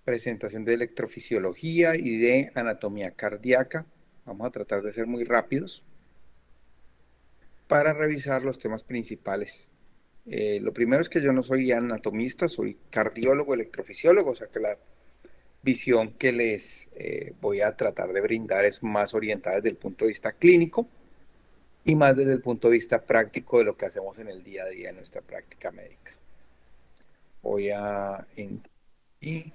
presentación de electrofisiología y de anatomía cardíaca. Vamos a tratar de ser muy rápidos para revisar los temas principales. Lo primero es que yo no soy anatomista, soy cardiólogo, electrofisiólogo, o sea que la visión que les voy a tratar de brindar es más orientada desde el punto de vista clínico y más desde el punto de vista práctico de lo que hacemos en el día a día en nuestra práctica médica. Voy a y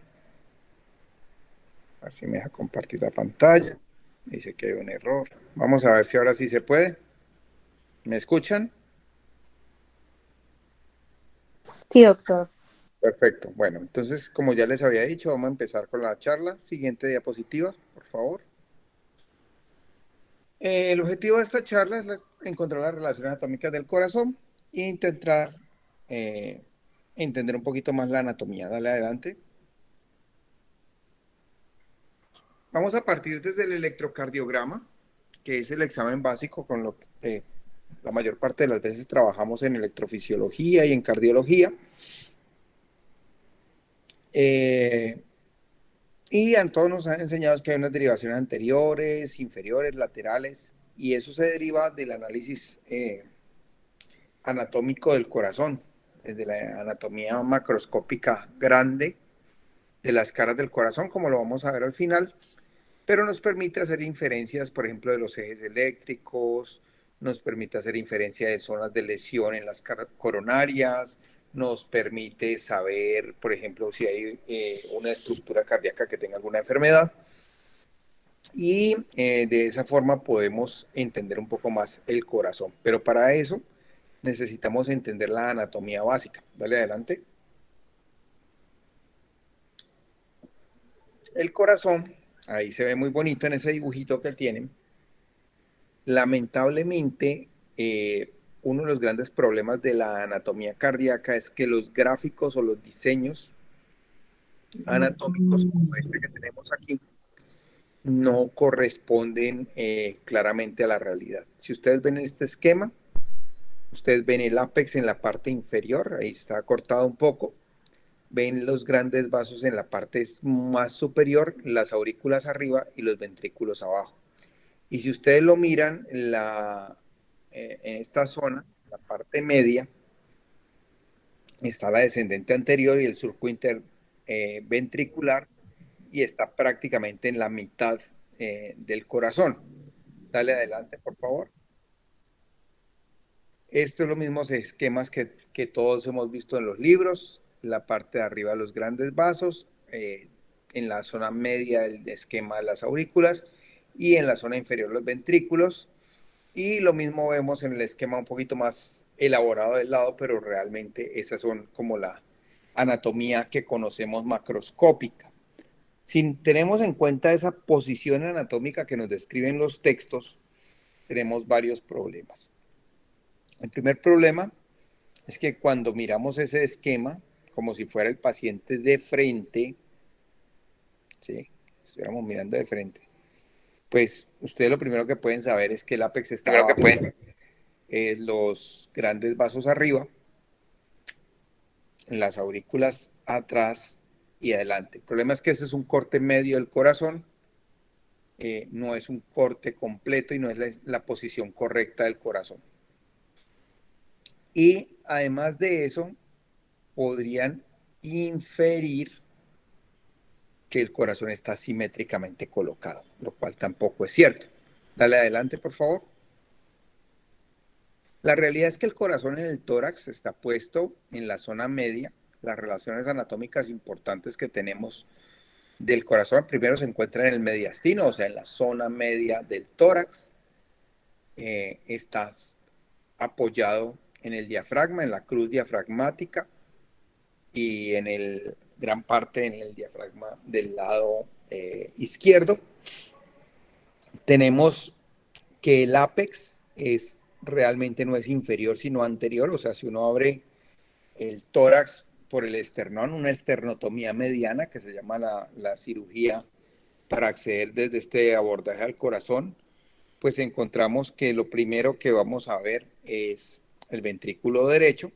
a ver si me deja compartir la pantalla. Dice que hay un error. Vamos a ver si ahora sí se puede. ¿Me escuchan? Sí, doctor. Perfecto. Bueno, entonces, como ya les había dicho, vamos a empezar con la charla. Siguiente diapositiva, por favor. El objetivo de esta charla es encontrar las relaciones anatómicas del corazón e intentar eh, entender un poquito más la anatomía. Dale adelante. Vamos a partir desde el electrocardiograma, que es el examen básico con lo que la mayor parte de las veces trabajamos en electrofisiología y en cardiología. Eh, y a todos nos han enseñado que hay unas derivaciones anteriores, inferiores, laterales, y eso se deriva del análisis anatómico del corazón, desde la anatomía macroscópica grande de las caras del corazón, como lo vamos a ver al final, pero nos permite hacer inferencias, por ejemplo, de los ejes eléctricos, nos permite hacer inferencia de zonas de lesión en las coronarias, nos permite saber, por ejemplo, si hay una estructura cardíaca que tenga alguna enfermedad. Y de esa forma podemos entender un poco más el corazón. Pero para eso necesitamos entender la anatomía básica. Dale adelante. El corazón, ahí se ve muy bonito en ese dibujito que tienen. Lamentablemente, uno de los grandes problemas de la anatomía cardíaca es que los gráficos o los diseños anatómicos como este que tenemos aquí no corresponden claramente a la realidad. Si ustedes ven este esquema, ustedes ven el ápex en la parte inferior, ahí está cortado un poco. Ven los grandes vasos en la parte más superior, las aurículas arriba y los ventrículos abajo. Y si ustedes lo miran, en esta zona, la parte media, está la descendente anterior y el surco interventricular y está prácticamente en la mitad del corazón. Dale adelante, por favor. Esto es los mismos esquemas que todos hemos visto en los libros. La parte de arriba los grandes vasos, en la zona media el esquema de las aurículas y en la zona inferior los ventrículos. Y lo mismo vemos en el esquema un poquito más elaborado del lado, pero realmente esas son como la anatomía que conocemos macroscópica. Si tenemos en cuenta esa posición anatómica que nos describen los textos, tenemos varios problemas. El primer problema es que cuando miramos ese esquema, como si fuera el paciente de frente, ¿sí? Estuviéramos mirando de frente, pues ustedes lo primero que pueden saber es que el ápex está Primero que abajo, pueden. los grandes vasos arriba, las aurículas atrás y adelante. El problema es que ese es un corte medio del corazón, no es un corte completo y no es la posición correcta del corazón. Y además de eso, podrían inferir que el corazón está simétricamente colocado, lo cual tampoco es cierto. Dale adelante, por favor. La realidad es que el corazón en el tórax está puesto en la zona media. Las relaciones anatómicas importantes que tenemos del corazón primero se encuentran en el mediastino, o sea, en la zona media del tórax. Estás apoyado en el diafragma, en la cruz diafragmática y en el gran parte en el diafragma del lado izquierdo. Tenemos que el ápex es realmente no es inferior sino anterior, o sea, si uno abre el tórax por el esternón, una esternotomía mediana que se llama la cirugía para acceder desde este abordaje al corazón, pues encontramos que lo primero que vamos a ver es el ventrículo derecho.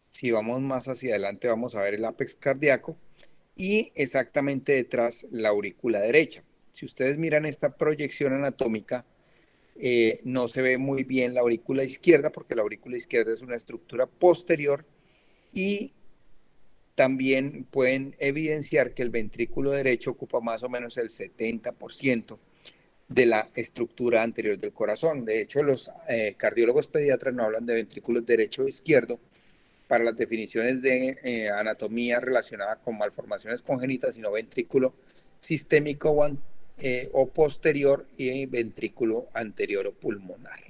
Si vamos más hacia adelante vamos a ver el ápex cardíaco y exactamente detrás la aurícula derecha. Si ustedes miran esta proyección anatómica, no se ve muy bien la aurícula izquierda porque la aurícula izquierda es una estructura posterior y también pueden evidenciar que el ventrículo derecho ocupa más o menos el 70% de la estructura anterior del corazón. De hecho, los cardiólogos pediatras no hablan de ventrículos derecho e izquierdo para las definiciones de anatomía relacionada con malformaciones congénitas, sino ventrículo sistémico o posterior y ventrículo anterior o pulmonar.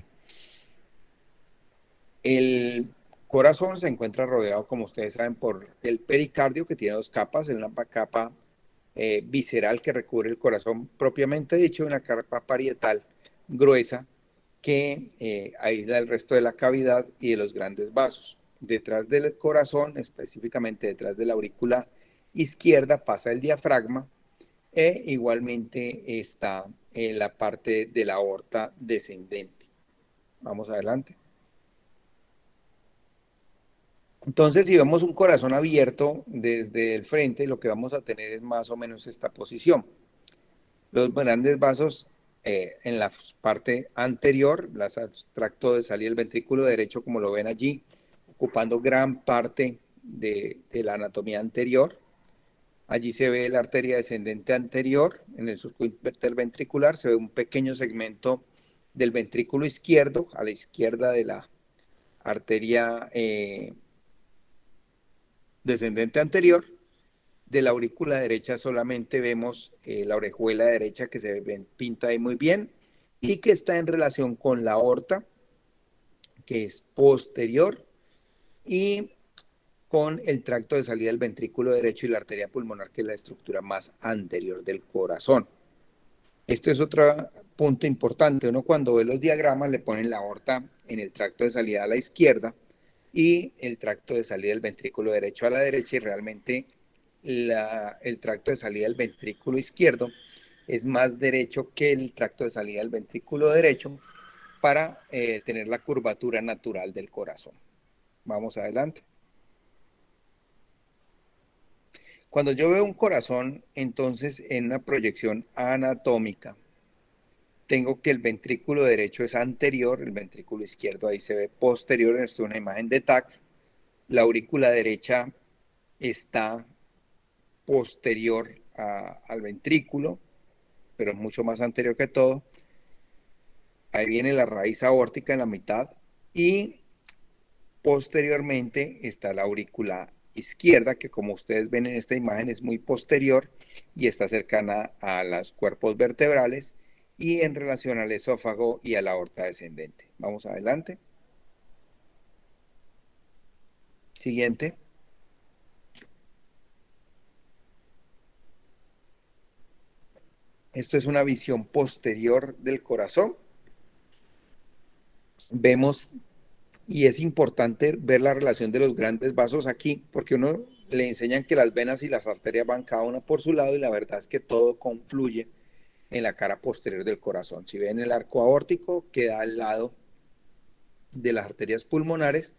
El corazón se encuentra rodeado, como ustedes saben, por el pericardio, que tiene dos capas, una capa visceral que recubre el corazón propiamente dicho, y una capa parietal gruesa que aísla el resto de la cavidad y de los grandes vasos. Detrás del corazón, específicamente detrás de la aurícula izquierda, pasa el diafragma e igualmente está en la parte de la aorta descendente. Vamos adelante. Entonces, si vemos un corazón abierto desde el frente, lo que vamos a tener es más o menos esta posición. Los grandes vasos en la parte anterior, las tracto de salida del ventrículo derecho, como lo ven allí, ocupando gran parte de la anatomía anterior. Allí se ve la arteria descendente anterior, en el surco interventricular se ve un pequeño segmento del ventrículo izquierdo, a la izquierda de la arteria descendente anterior. De la aurícula derecha solamente vemos la orejuela derecha que se pinta ahí muy bien y que está en relación con la aorta, que es posterior, y con el tracto de salida del ventrículo derecho y la arteria pulmonar, que es la estructura más anterior del corazón. Esto es otro punto importante. Uno cuando ve los diagramas le ponen la aorta en el tracto de salida a la izquierda y el tracto de salida del ventrículo derecho a la derecha, y realmente el tracto de salida del ventrículo izquierdo es más derecho que el tracto de salida del ventrículo derecho para tener la curvatura natural del corazón. Vamos adelante. Cuando yo veo un corazón, entonces en una proyección anatómica, tengo que el ventrículo derecho es anterior, el ventrículo izquierdo ahí se ve posterior, esto es una imagen de TAC, la aurícula derecha está posterior al ventrículo, pero mucho más anterior que todo. Ahí viene la raíz aórtica en la mitad y posteriormente está la aurícula izquierda, que como ustedes ven en esta imagen es muy posterior y está cercana a los cuerpos vertebrales y en relación al esófago y a la aorta descendente. Vamos adelante. Siguiente. Esto es una visión posterior del corazón. Vemos, y es importante ver la relación de los grandes vasos aquí, porque uno le enseñan que las venas y las arterias van cada una por su lado y la verdad es que todo confluye en la cara posterior del corazón. Si ven el arco aórtico, queda al lado de las arterias pulmonares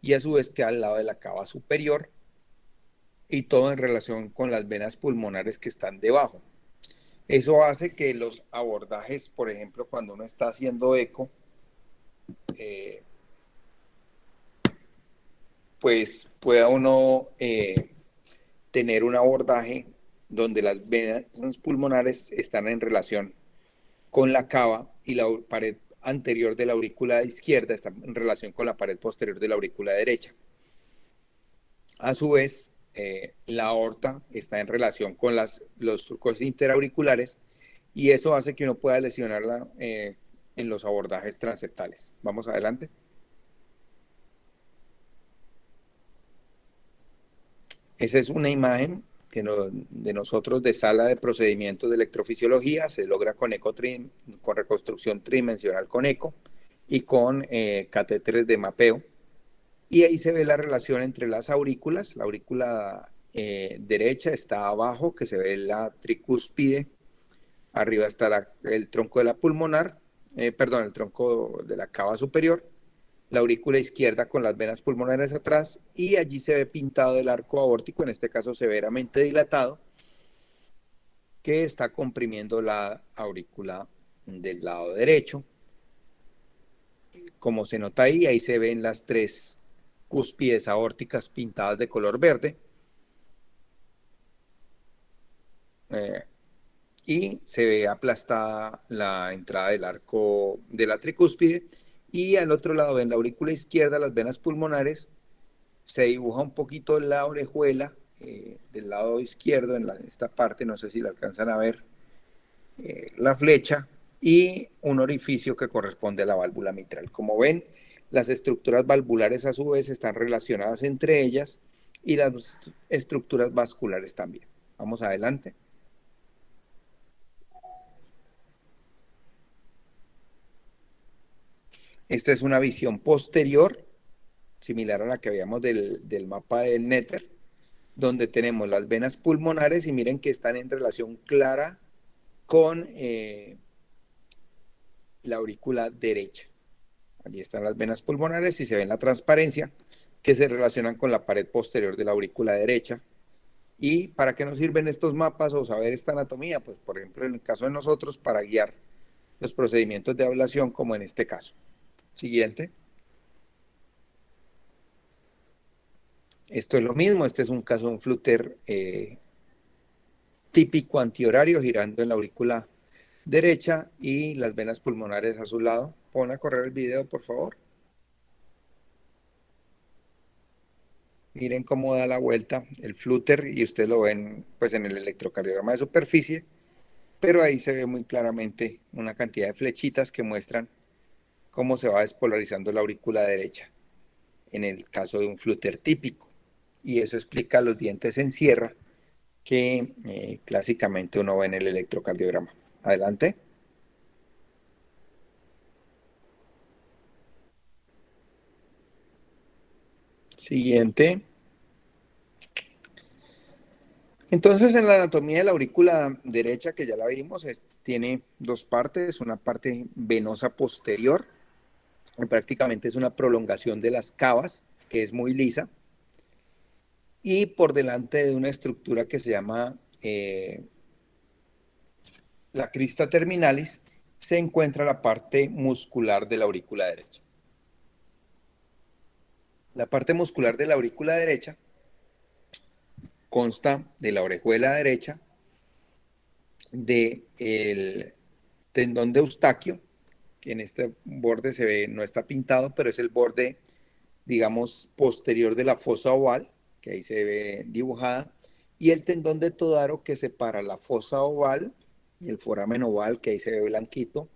y a su vez queda al lado de la cava superior y todo en relación con las venas pulmonares que están debajo. Eso hace que los abordajes, por ejemplo, cuando uno está haciendo eco, pues pueda uno tener un abordaje donde las venas pulmonares están en relación con la cava y la pared anterior de la aurícula izquierda está en relación con la pared posterior de la aurícula derecha. A su vez, la aorta está en relación con los surcos interauriculares y eso hace que uno pueda lesionarla en los abordajes transeptales. Vamos adelante. Esa es una imagen de nosotros de sala de procedimientos de electrofisiología. Se logra con con reconstrucción tridimensional con eco y con catéteres de mapeo. Y ahí se ve la relación entre las aurículas. La aurícula derecha está abajo, que se ve la tricúspide. Arriba está el tronco de la pulmonar, perdón, el tronco de la cava superior. la aurícula izquierda con las venas pulmonares atrás y allí se ve pintado el arco aórtico, en este caso severamente dilatado, que está comprimiendo la aurícula del lado derecho. Como se nota ahí, ahí se ven las tres cúspides aórticas pintadas de color verde. Y se ve aplastada la entrada del arco de la tricúspide. Y al otro lado, en la aurícula izquierda, las venas pulmonares, se dibuja un poquito la orejuela del lado izquierdo, en esta parte, no sé si la alcanzan a ver, la flecha, y un orificio que corresponde a la válvula mitral. Como ven, las estructuras valvulares a su vez están relacionadas entre ellas y las estructuras vasculares también. Vamos adelante. Esta es una visión posterior, similar a la que veíamos del mapa del Néter, donde tenemos las venas pulmonares y miren que están en relación clara con la aurícula derecha. Allí están las venas pulmonares y se ve la transparencia que se relacionan con la pared posterior de la aurícula derecha. ¿Y para qué nos sirven estos mapas o saber esta anatomía? Pues, por ejemplo, en el caso de nosotros, para guiar los procedimientos de ablación, como en este caso. Siguiente. Esto es lo mismo, este es un caso de un flúter típico antihorario girando en la aurícula derecha y las venas pulmonares a su lado. Pon a correr el video, por favor. Miren cómo da la vuelta el flúter y ustedes lo ven pues en el electrocardiograma de superficie, pero ahí se ve muy claramente una cantidad de flechitas que muestran cómo se va despolarizando la aurícula derecha en el caso de un flúter típico. Y eso explica los dientes en sierra que clásicamente uno ve en el electrocardiograma. Adelante. Siguiente. Entonces, en la anatomía de la aurícula derecha, que ya la vimos, tiene dos partes, una parte venosa posterior, que prácticamente es una prolongación de las cavas, que es muy lisa, y por delante de una estructura que se llama la crista terminalis, se encuentra la parte muscular de la aurícula derecha. La parte muscular de la aurícula derecha consta de la orejuela derecha, del tendón de Eustaquio, que en este borde se ve, no está pintado, pero es el borde, digamos, posterior de la fosa oval, que ahí se ve dibujada, y el tendón de Todaro que separa la fosa oval y el foramen oval, que ahí se ve blanquito,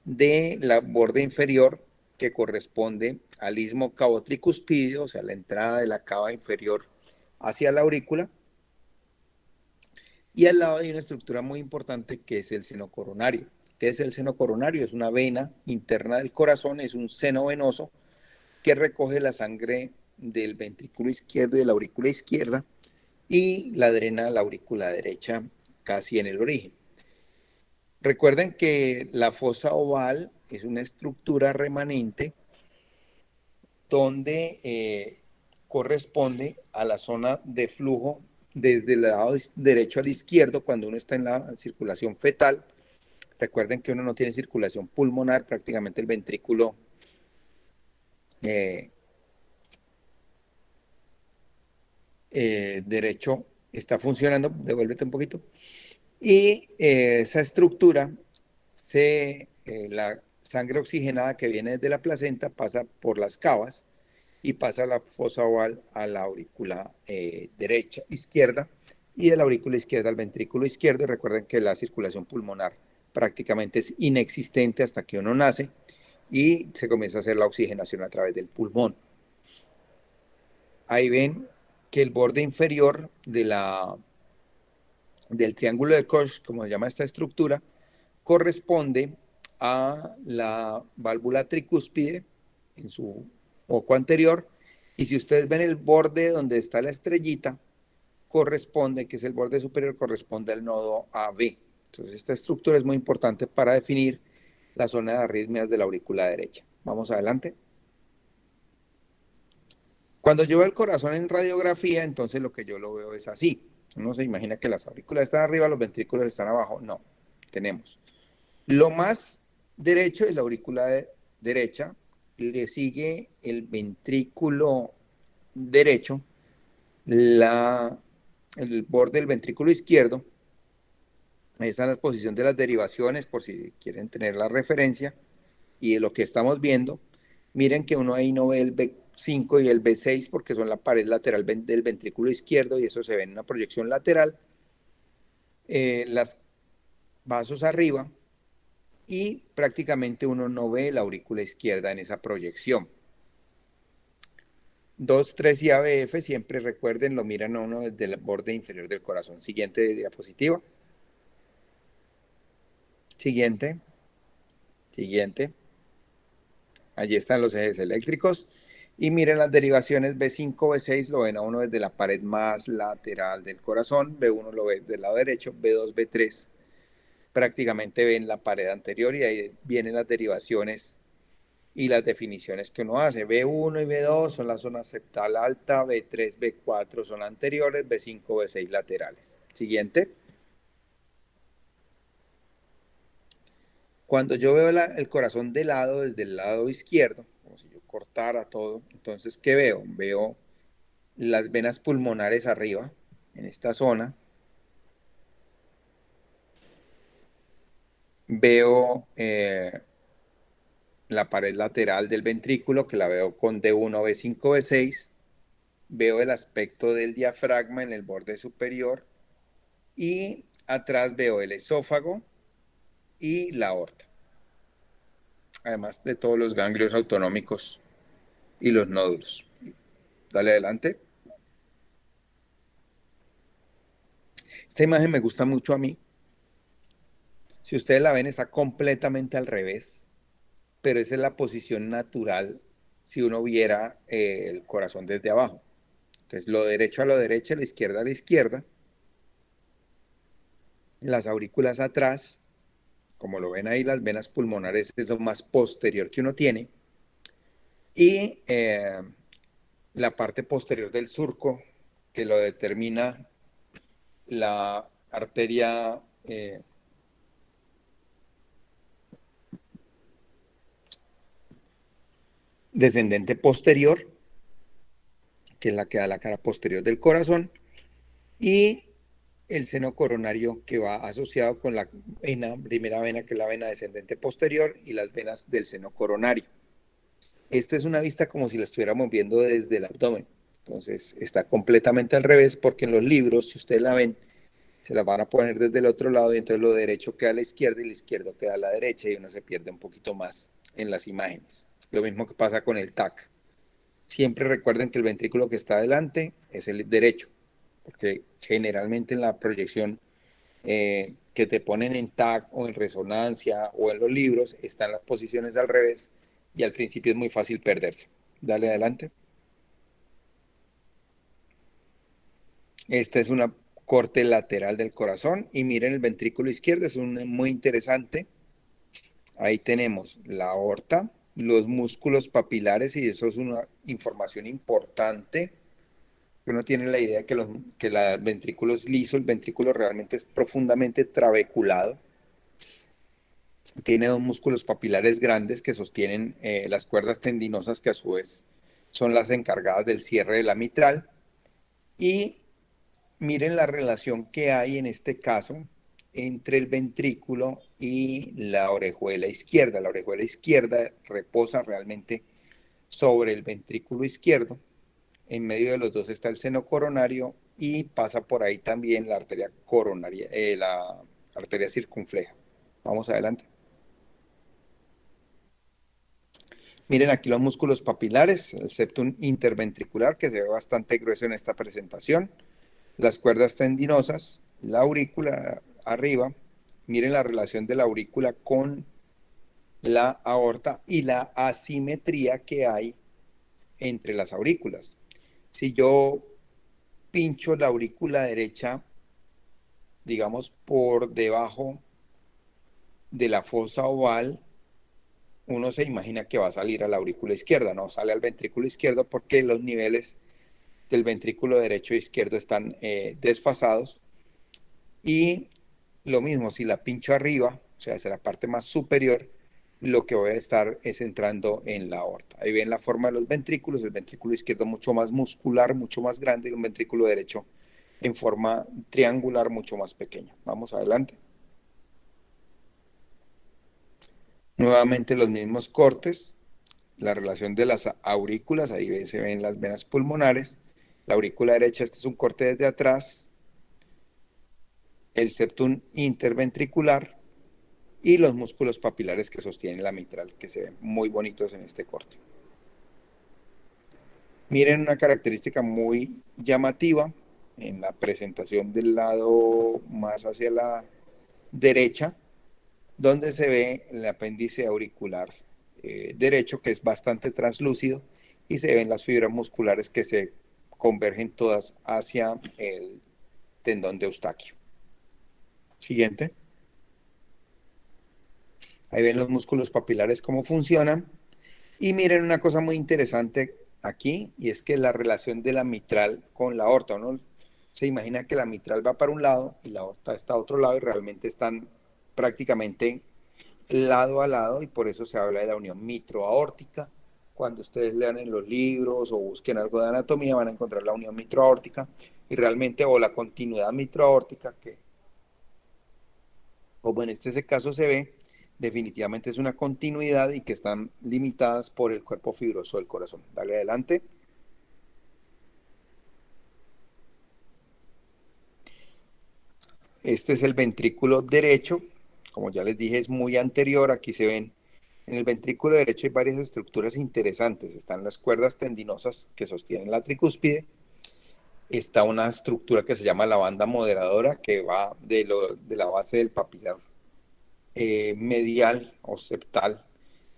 de la borde inferior que corresponde al istmo cavo-tricuspidio, o sea, la entrada de la cava inferior hacia la aurícula, y al lado hay una estructura muy importante que es el seno coronario. ¿Qué es el seno coronario? Es una vena interna del corazón, es un seno venoso que recoge la sangre del ventrículo izquierdo y de la aurícula izquierda y la drena a la aurícula derecha casi en el origen. Recuerden que la fosa oval es una estructura remanente donde corresponde a la zona de flujo desde el lado derecho al izquierdo cuando uno está en la circulación fetal. Recuerden que uno no tiene circulación pulmonar, prácticamente el ventrículo derecho está funcionando, devuélvete un poquito, y esa estructura, la sangre oxigenada que viene desde la placenta pasa por las cavas y pasa la fosa oval a la aurícula derecha, izquierda, y de la aurícula izquierda al ventrículo izquierdo. Y recuerden que la circulación pulmonar prácticamente es inexistente hasta que uno nace y se comienza a hacer la oxigenación a través del pulmón. Ahí ven que el borde inferior del triángulo de Koch, como se llama esta estructura, corresponde a la válvula tricúspide en su foco anterior. Y si ustedes ven el borde donde está la estrellita, corresponde, que es el borde superior, corresponde al nodo AB. Entonces, esta estructura es muy importante para definir la zona de arritmias de la aurícula derecha. Vamos adelante. Cuando yo veo el corazón en radiografía, entonces lo que yo lo veo es así. Uno se imagina que las aurículas están arriba, los ventrículos están abajo. No, tenemos. Lo más derecho es la derecha, le sigue el ventrículo derecho, el borde del ventrículo izquierdo. Ahí está la posición de las derivaciones, por si quieren tener la referencia. Y de lo que estamos viendo, miren que uno ahí no ve el B5 y el B6 porque son la pared lateral del ventrículo izquierdo y eso se ve en una proyección lateral. Las vasos arriba y prácticamente uno no ve la aurícula izquierda en esa proyección. 2, 3 y ABF, siempre recuerden, lo miran a uno desde el borde inferior del corazón. Siguiente diapositiva. Siguiente. Siguiente. Allí están los ejes eléctricos. Y miren las derivaciones B5, B6, lo ven a uno desde la pared más lateral del corazón. B1 lo ve del lado derecho. B2, B3 prácticamente ven la pared anterior y ahí vienen las derivaciones y las definiciones que uno hace. B1 y B2 son la zona septal alta, B3, B4 son anteriores, B5, B6 laterales. Siguiente. Cuando yo veo el corazón de lado, desde el lado izquierdo, como si yo cortara todo, entonces, ¿qué veo? Veo las venas pulmonares arriba, en esta zona. Veo la pared lateral del ventrículo, que la veo con D1, B5, B6. Veo el aspecto del diafragma en el borde superior y atrás veo el esófago y la aorta, además de todos los ganglios autonómicos y los nódulos. Dale adelante. Esta imagen me gusta mucho a mí. Si ustedes la ven, está completamente al revés, pero esa es la posición natural si uno viera el corazón desde abajo. Entonces, lo derecho a lo derecho, la izquierda a la izquierda, las aurículas atrás, como lo ven ahí, las venas pulmonares es lo más posterior que uno tiene, y la parte posterior del surco, que lo determina la arteria descendente posterior, que es la que da la cara posterior del corazón, y el seno coronario que va asociado con la primera vena, que es la vena descendente posterior, y las venas del seno coronario. Esta es una vista como si la estuviéramos viendo desde el abdomen. Entonces está completamente al revés porque en los libros, si ustedes la ven, se la van a poner desde el otro lado y entonces lo derecho queda a la izquierda y lo izquierdo queda a la derecha y uno se pierde un poquito más en las imágenes. Lo mismo que pasa con el TAC. Siempre recuerden que el ventrículo que está adelante es el derecho, porque generalmente en la proyección que te ponen en TAC o en resonancia o en los libros están las posiciones al revés y al principio es muy fácil perderse. Dale adelante. Esta es una corte lateral del corazón y miren el ventrículo izquierdo, es muy interesante. Ahí tenemos la aorta, los músculos papilares y eso es una información importante. Uno tiene la idea que el ventrículo es liso, el ventrículo realmente es profundamente trabeculado. Tiene dos músculos papilares grandes que sostienen las cuerdas tendinosas que a su vez son las encargadas del cierre de la mitral. Y miren la relación que hay en este caso entre el ventrículo y la orejuela izquierda. La orejuela izquierda reposa realmente sobre el ventrículo izquierdo. En medio de los dos está el seno coronario y pasa por ahí también la arteria coronaria, la arteria circunfleja. Vamos adelante. Miren aquí los músculos papilares, el septum interventricular que se ve bastante grueso en esta presentación, las cuerdas tendinosas, la aurícula arriba, miren la relación de la aurícula con la aorta y la asimetría que hay entre las aurículas. Si yo pincho la aurícula derecha, digamos por debajo de la fosa oval, uno se imagina que va a salir a la aurícula izquierda, no sale al ventrículo izquierdo porque los niveles del ventrículo derecho e izquierdo están desfasados. Y lo mismo, si la pincho arriba, o sea, hacia la parte más superior, lo que voy a estar es entrando en la aorta. Ahí ven la forma de los ventrículos, el ventrículo izquierdo mucho más muscular, mucho más grande, y un ventrículo derecho en forma triangular, mucho más pequeño. Vamos adelante. Nuevamente los mismos cortes, la relación de las aurículas, ahí se ven las venas pulmonares. La aurícula derecha, este es un corte desde atrás, el septum interventricular y los músculos papilares que sostienen la mitral, que se ven muy bonitos en este corte. Miren una característica muy llamativa en la presentación del lado más hacia la derecha, donde se ve el apéndice auricular derecho, que es bastante translúcido, y se ven las fibras musculares que se convergen todas hacia el tendón de Eustaquio. Siguiente. Ahí ven los músculos papilares cómo funcionan. Y miren una cosa muy interesante aquí, y es que la relación de la mitral con la aorta. Uno se imagina que la mitral va para un lado y la aorta está a otro lado, y realmente están prácticamente lado a lado, y por eso se habla de la unión mitroaórtica. Cuando ustedes lean en los libros o busquen algo de anatomía, van a encontrar la unión mitroaórtica y realmente, o la continuidad mitroaórtica, que como en este caso se ve, definitivamente es una continuidad y que están limitadas por el cuerpo fibroso del corazón. Dale adelante. Este es el ventrículo derecho. Como ya les dije, es muy anterior. Aquí se ven, en el ventrículo derecho hay varias estructuras interesantes. Están las cuerdas tendinosas que sostienen la tricúspide. Está una estructura que se llama la banda moderadora, que va de la base del papilar medial o septal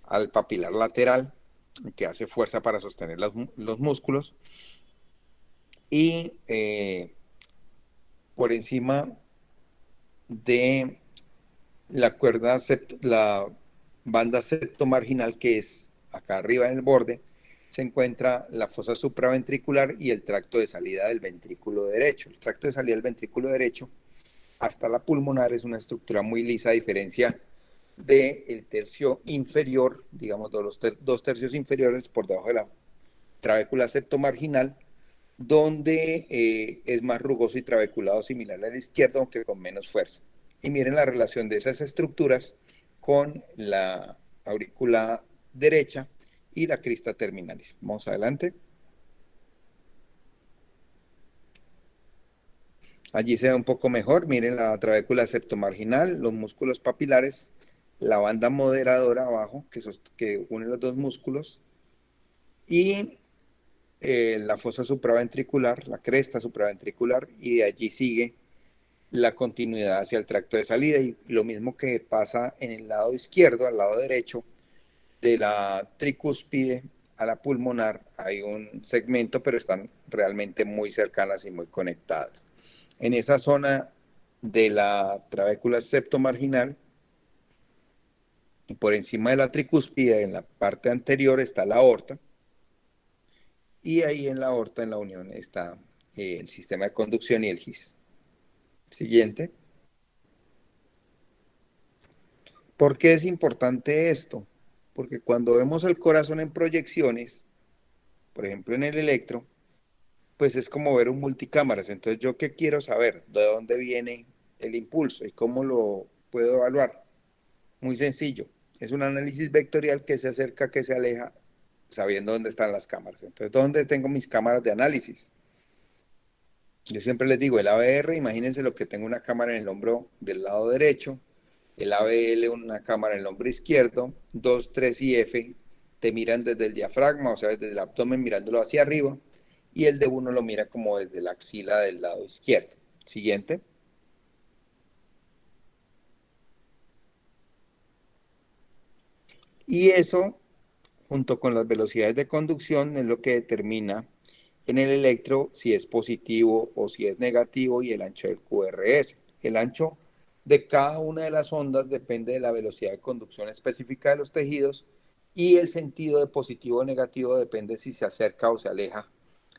al papilar lateral, que hace fuerza para sostener los músculos. Y por encima de la banda septomarginal, que es acá arriba en el borde, se encuentra la fosa supraventricular y el tracto de salida del ventrículo derecho. El tracto de salida del ventrículo derecho hasta la pulmonar es una estructura muy lisa, a diferencia del tercio inferior, digamos, de los dos tercios inferiores por debajo de la trabécula septomarginal, donde es más rugoso y trabeculado, similar al izquierdo, aunque con menos fuerza. Y miren la relación de esas estructuras con la aurícula derecha y la crista terminalis. Vamos adelante. Allí se ve un poco mejor. Miren la trabécula septomarginal, los músculos papilares, la banda moderadora abajo que une los dos músculos, y la fosa supraventricular, la cresta supraventricular, y de allí sigue la continuidad hacia el tracto de salida. Y lo mismo que pasa en el lado izquierdo, al lado derecho, de la tricúspide a la pulmonar, hay un segmento, pero están realmente muy cercanas y muy conectadas. En esa zona de la trabécula septomarginal, y por encima de la tricúspide, en la parte anterior, está la aorta, y ahí en la aorta, en la unión, está el sistema de conducción y el GIS. Siguiente. ¿Por qué es importante esto? Porque cuando vemos el corazón en proyecciones, por ejemplo en el electro, pues es como ver un multicámaras. Entonces, ¿yo qué quiero saber? ¿De dónde viene el impulso y cómo lo puedo evaluar? Muy sencillo. Es un análisis vectorial que se acerca, que se aleja, sabiendo dónde están las cámaras. Entonces, ¿dónde tengo mis cámaras de análisis? Yo siempre les digo, el ABR, imagínense lo que tengo, una cámara en el hombro del lado derecho, el ABL una cámara en el hombro izquierdo, 2, 3 y F te miran desde el diafragma, o sea, desde el abdomen mirándolo hacia arriba, y el de uno lo mira como desde la axila del lado izquierdo. Siguiente. Y eso, junto con las velocidades de conducción, es lo que determina en el electro si es positivo o si es negativo, y el ancho del QRS. El ancho de cada una de las ondas depende de la velocidad de conducción específica de los tejidos, y el sentido de positivo o negativo depende si se acerca o se aleja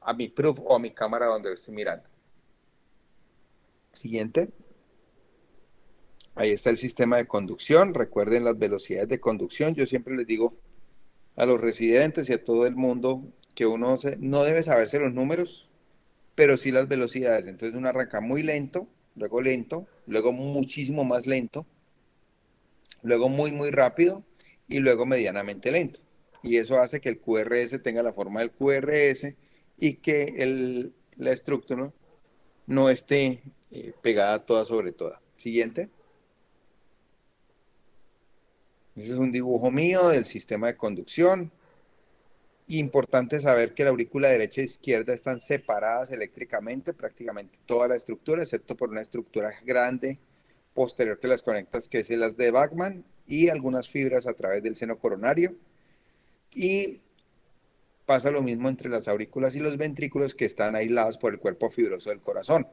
a mi proof o a mi cámara donde lo estoy mirando. Siguiente. Ahí está el sistema de conducción. Recuerden las velocidades de conducción. Yo siempre les digo a los residentes y a todo el mundo que no debe saberse los números, pero sí las velocidades. Entonces uno arranca muy lento, luego muchísimo más lento, luego muy rápido y luego medianamente lento. Y eso hace que el QRS tenga la forma del QRS y que la estructura no esté pegada toda sobre toda. Siguiente. Ese es un dibujo mío del sistema de conducción. Importante saber que la aurícula derecha e izquierda están separadas eléctricamente, prácticamente toda la estructura, excepto por una estructura grande posterior que las conecta, que es las de Bachmann, y algunas fibras a través del seno coronario. Y pasa lo mismo entre las aurículas y los ventrículos, que están aislados por el cuerpo fibroso del corazón.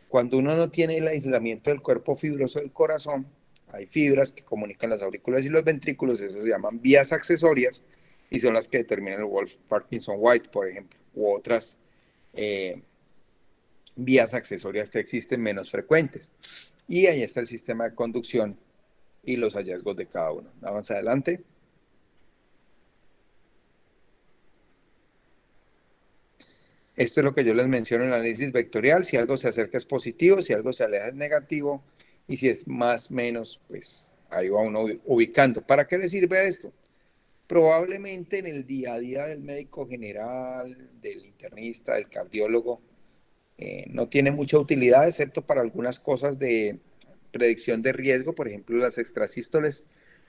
Cuando uno no tiene el aislamiento del cuerpo fibroso del corazón, hay fibras que comunican las aurículas y los ventrículos, eso se llaman vías accesorias, y son las que determinan el Wolff-Parkinson-White, por ejemplo, u otras vías accesorias que existen menos frecuentes. Y ahí está el sistema de conducción y los hallazgos de cada uno. Vamos adelante. Esto es lo que yo les menciono en el análisis vectorial. Si algo se acerca es positivo, si algo se aleja es negativo, y si es más menos, pues ahí va uno ubicando. ¿Para qué le sirve esto? Probablemente en el día a día del médico general, del internista, del cardiólogo, no tiene mucha utilidad, excepto para algunas cosas de predicción de riesgo. Por ejemplo, las extrasístoles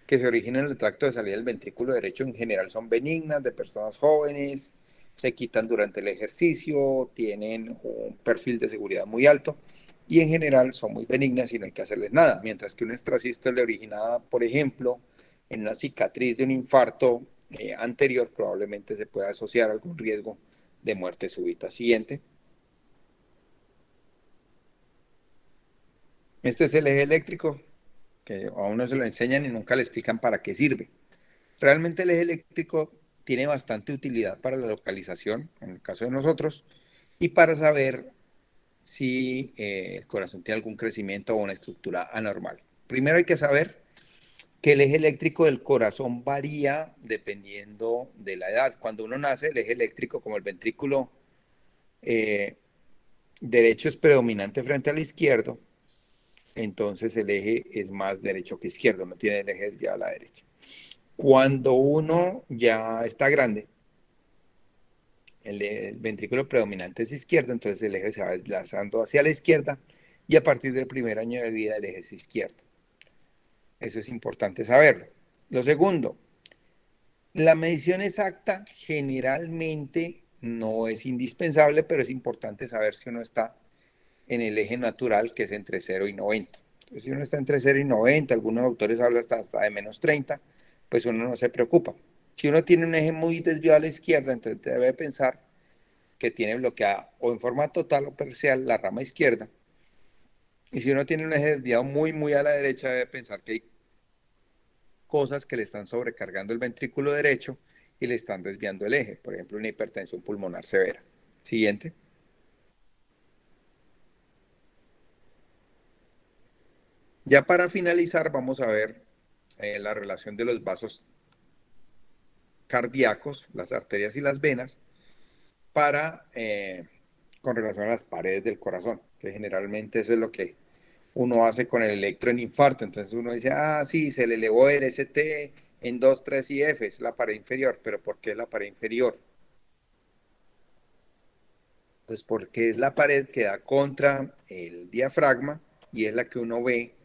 que se originan en el tracto de salida del ventrículo derecho en general son benignas, de personas jóvenes, se quitan durante el ejercicio, tienen un perfil de seguridad muy alto y en general son muy benignas y no hay que hacerles nada. Mientras que una extrasístole originada, por ejemplo, en una cicatriz de un infarto anterior, probablemente se pueda asociar a algún riesgo de muerte súbita. Siguiente. Este es el eje eléctrico, que a uno se lo enseñan y nunca le explican para qué sirve. Realmente el eje eléctrico tiene bastante utilidad para la localización, en el caso de nosotros, y para saber si el corazón tiene algún crecimiento o una estructura anormal. Primero hay que saber que el eje eléctrico del corazón varía dependiendo de la edad. Cuando uno nace, el eje eléctrico, como el ventrículo eh, derecho es predominante frente al izquierdo, entonces el eje es más derecho que izquierdo, no tiene el eje desviado a la derecha. Cuando uno ya está grande, el ventrículo predominante es izquierdo, entonces el eje se va desplazando hacia la izquierda y a partir del primer año de vida el eje es izquierdo. Eso es importante saberlo. Lo segundo, la medición exacta generalmente no es indispensable, pero es importante saber si uno está en el eje natural, que es entre 0 y 90. Entonces, si uno está entre 0 y 90, algunos autores hablan hasta de menos 30, pues uno no se preocupa. Si uno tiene un eje muy desviado a la izquierda, entonces debe pensar que tiene bloqueada o en forma total o parcial la rama izquierda. Y si uno tiene un eje desviado muy a la derecha, debe pensar que hay cosas que le están sobrecargando el ventrículo derecho y le están desviando el eje. Por ejemplo, una hipertensión pulmonar severa. Siguiente. Ya para finalizar, vamos a ver la relación de los vasos cardíacos, las arterias y las venas, con relación a las paredes del corazón, que generalmente eso es lo que uno hace con el electro en infarto. Entonces uno dice, ah, sí, se le elevó el ST en 2, 3 y F, es la pared inferior, pero ¿por qué es la pared inferior? Pues porque es la pared que da contra el diafragma y es la que uno ve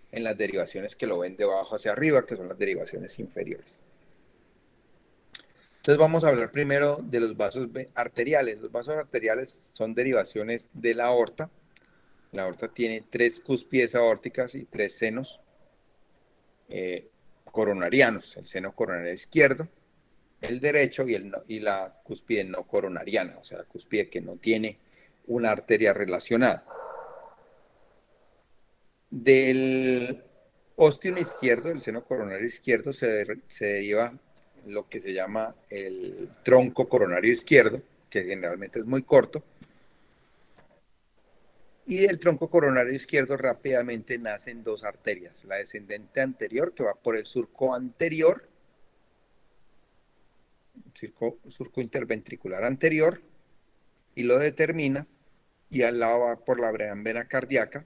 en las derivaciones que lo ven de abajo hacia arriba, que son las derivaciones inferiores. Entonces vamos a hablar primero de los vasos arteriales. Los vasos arteriales son derivaciones de la aorta. La aorta tiene 3 cúspides aórticas y 3 senos coronarianos. El seno coronario izquierdo, el derecho y la cúspide no coronariana, o sea, la cúspide que no tiene una arteria relacionada. Del ostium izquierdo, del seno coronario izquierdo, se deriva lo que se llama el tronco coronario izquierdo, que generalmente es muy corto, y del tronco coronario izquierdo rápidamente nacen dos arterias, la descendente anterior que va por el surco anterior, surco interventricular anterior, y lo determina, y al lado va por la gran vena cardíaca,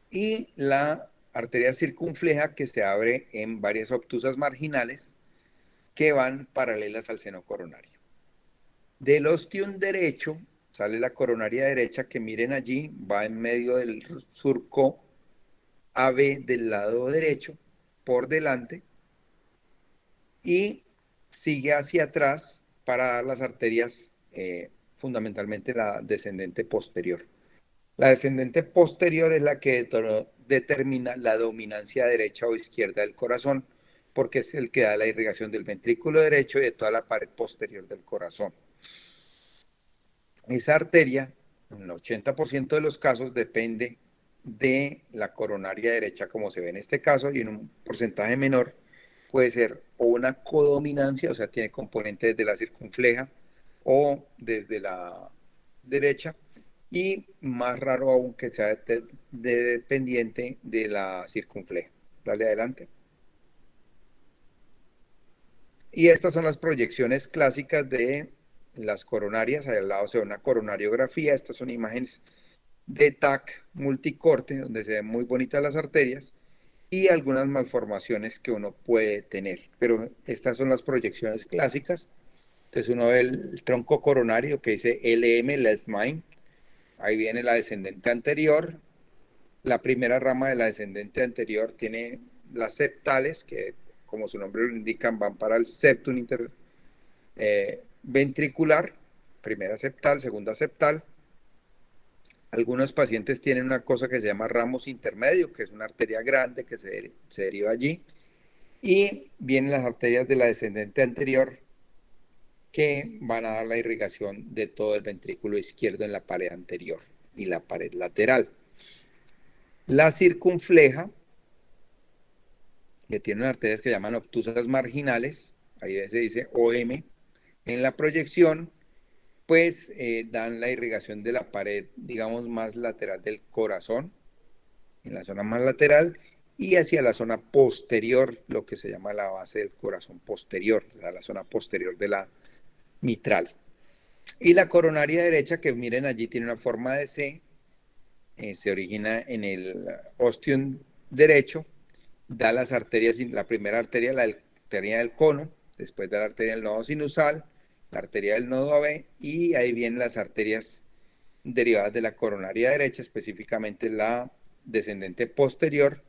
y la arteria circunfleja que se abre en varias obtusas marginales que van paralelas al seno coronario. Del ostium derecho sale la coronaria derecha, que miren allí, va en medio del surco AB del lado derecho, por delante, y sigue hacia atrás para dar las arterias, fundamentalmente la descendente posterior. La descendente posterior es la que determina la dominancia derecha o izquierda del corazón, porque es el que da la irrigación del ventrículo derecho y de toda la pared posterior del corazón. Esa arteria, en el 80% de los casos, depende de la coronaria derecha, como se ve en este caso, y en un porcentaje menor puede ser o una codominancia, o sea, tiene componentes de la circunfleja o desde la derecha, y más raro aún que sea dependiente de la circunfleja. Dale adelante. Y estas son las proyecciones clásicas de las coronarias. Ahí al lado se ve una coronariografía. Estas son imágenes de TAC multicorte, donde se ven muy bonitas las arterias y algunas malformaciones que uno puede tener. Pero estas son las proyecciones clásicas. Entonces uno ve el tronco coronario que dice LM, left main. Ahí viene la descendente anterior. La primera rama de la descendente anterior tiene las septales, que como su nombre lo indican, van para el septum ventricular, primera septal, segunda septal. Algunos pacientes tienen una cosa que se llama ramos intermedio, que es una arteria grande que se deriva allí. Y vienen las arterias de la descendente anterior, que van a dar la irrigación de todo el ventrículo izquierdo en la pared anterior y la pared lateral. La circunfleja, que tiene unas arterias que llaman obtusas marginales, ahí se dice OM en la proyección, pues dan la irrigación de la pared, digamos, más lateral del corazón, en la zona más lateral, y hacia la zona posterior, lo que se llama la base del corazón posterior, la zona posterior de la mitral. Y la coronaria derecha, que miren allí, tiene una forma de C, se origina en el ostium derecho, da las arterias, la primera arteria, la arteria del cono, después da la arteria del nodo sinusal, la arteria del nodo AB, y ahí vienen las arterias derivadas de la coronaria derecha, específicamente la descendente posterior,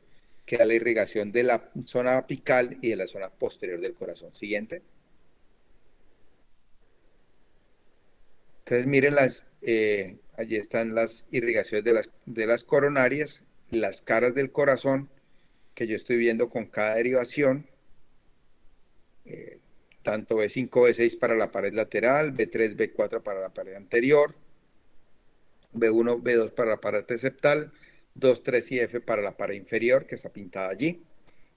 que da la irrigación de la zona apical y de la zona posterior del corazón. Siguiente. Entonces miren allí están las irrigaciones de las coronarias, las caras del corazón, que yo estoy viendo con cada derivación, tanto B5, B6 para la pared lateral, B3, B4 para la pared anterior, B1, B2 para la pared septal, 2, 3 y F para la pared inferior, que está pintada allí,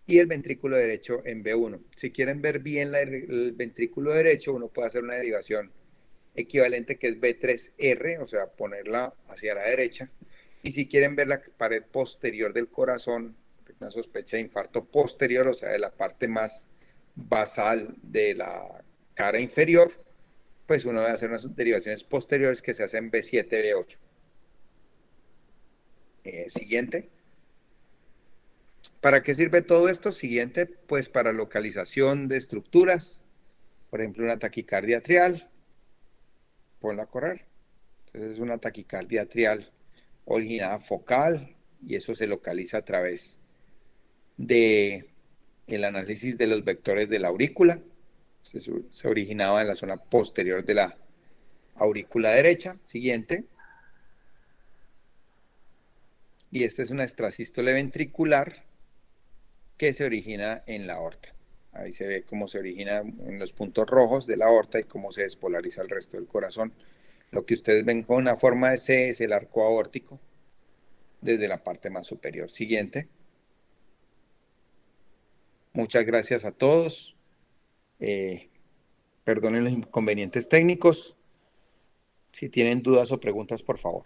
y el ventrículo derecho en B1. Si quieren ver bien el ventrículo derecho, uno puede hacer una derivación equivalente que es B3R, o sea, ponerla hacia la derecha. Y si quieren ver la pared posterior del corazón, una sospecha de infarto posterior, o sea, de la parte más basal de la cara inferior, pues uno debe hacer unas derivaciones posteriores que se hacen B7, B8. Siguiente. ¿Para qué sirve todo esto? Siguiente, pues para localización de estructuras, por ejemplo, una taquicardia atrial, ponla a correr. Entonces es una taquicardia atrial originada focal y eso se localiza a través de el análisis de los vectores de la aurícula. Se originaba en la zona posterior de la aurícula derecha. Siguiente. Y esta es una extrasístole ventricular que se origina en la aorta. Ahí se ve cómo se origina en los puntos rojos de la aorta y cómo se despolariza el resto del corazón. Lo que ustedes ven con una forma de C es el arco aórtico desde la parte más superior. Siguiente. Muchas gracias a todos. Eh, Perdonen los inconvenientes técnicos. Si tienen dudas o preguntas, por favor.